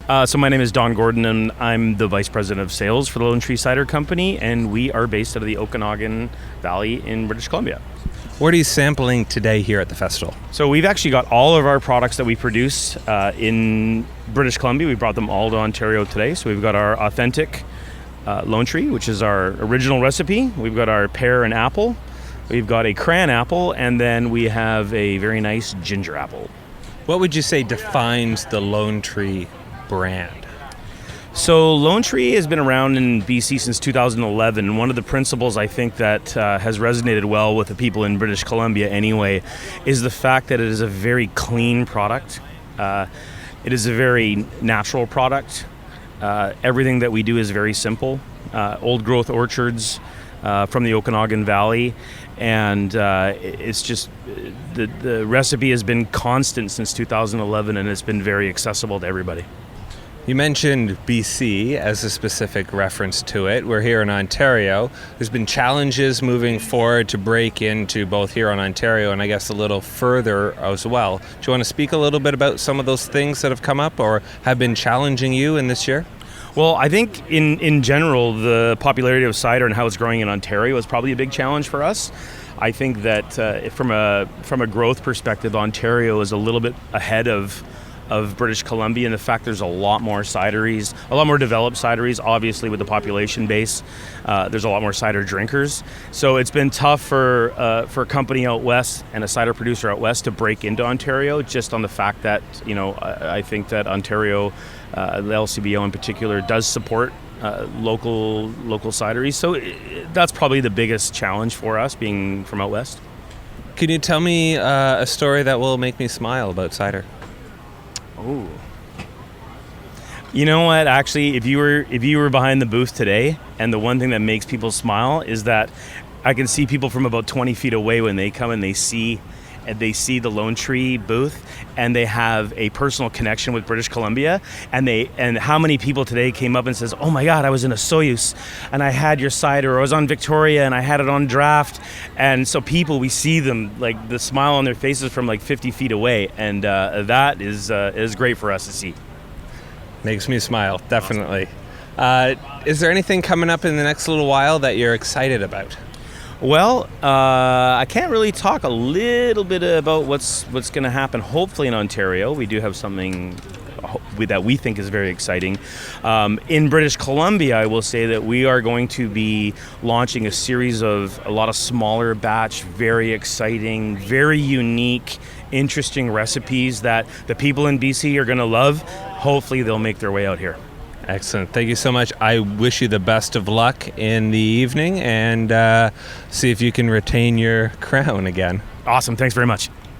So my name is Don Gordon, and I'm the Vice President of Sales for the Lone Tree Cider Company, and we are based out of the Okanagan Valley in British Columbia. What are you sampling today here at the festival? So we've actually got all of our products that we produce in British Columbia. We brought them all to Ontario today. So we've got our authentic Lone Tree, which is our original recipe. We've got our pear and apple. We've got a cran apple, and then we have a very nice ginger apple. What would you say defines the Lone Tree brand? So Lone Tree has been around in BC since 2011, and one of the principles I think that has resonated well with the people in British Columbia anyway is the fact that it is a very clean product. It is a very natural product. Everything that we do is very simple. Old growth orchards from the Okanagan Valley, and it's just the recipe has been constant since 2011, and it's been very accessible to everybody. You mentioned BC as a specific reference to it. We're here in Ontario. There's been challenges moving forward to break into both here in Ontario and I guess a little further as well. Do you want to speak a little bit about some of those things that have come up or have been challenging you in this year? Well, I think in general, the popularity of cider and how it's growing in Ontario is probably a big challenge for us. I think that from a growth perspective, Ontario is a little bit ahead of British Columbia, and the fact there's a lot more cideries, a lot more developed cideries, obviously with the population base. There's a lot more cider drinkers. So it's been tough for a company out west and a cider producer out west to break into Ontario, just on the fact that, I think that Ontario, the LCBO in particular, does support local cideries. So that's probably the biggest challenge for us, being from out west. Can you tell me a story that will make me smile about cider? Oh, you know what? Actually, if you were behind the booth today, and the one thing that makes people smile is that I can see people from about 20 feet away when they come and they see the Lone Tree booth, and they have a personal connection with British Columbia. And how many people today came up and says, "Oh my God, I was in a Soyuz and I had your cider," or "I was on Victoria and I had it on draft." And so people, we see them, like the smile on their faces from like 50 feet away, and that is great for us to see. Makes me smile, definitely. Awesome. Is there anything coming up in the next little while that you're excited about? Well, I can't really talk a little bit about what's going to happen. Hopefully in Ontario, we do have something that we think is very exciting. In British Columbia, I will say that we are going to be launching a series of a lot of smaller batch, very exciting, very unique, interesting recipes that the people in BC are going to love. Hopefully they'll make their way out here. Excellent. Thank you so much. I wish you the best of luck in the evening, and see if you can retain your crown again. Awesome. Thanks very much.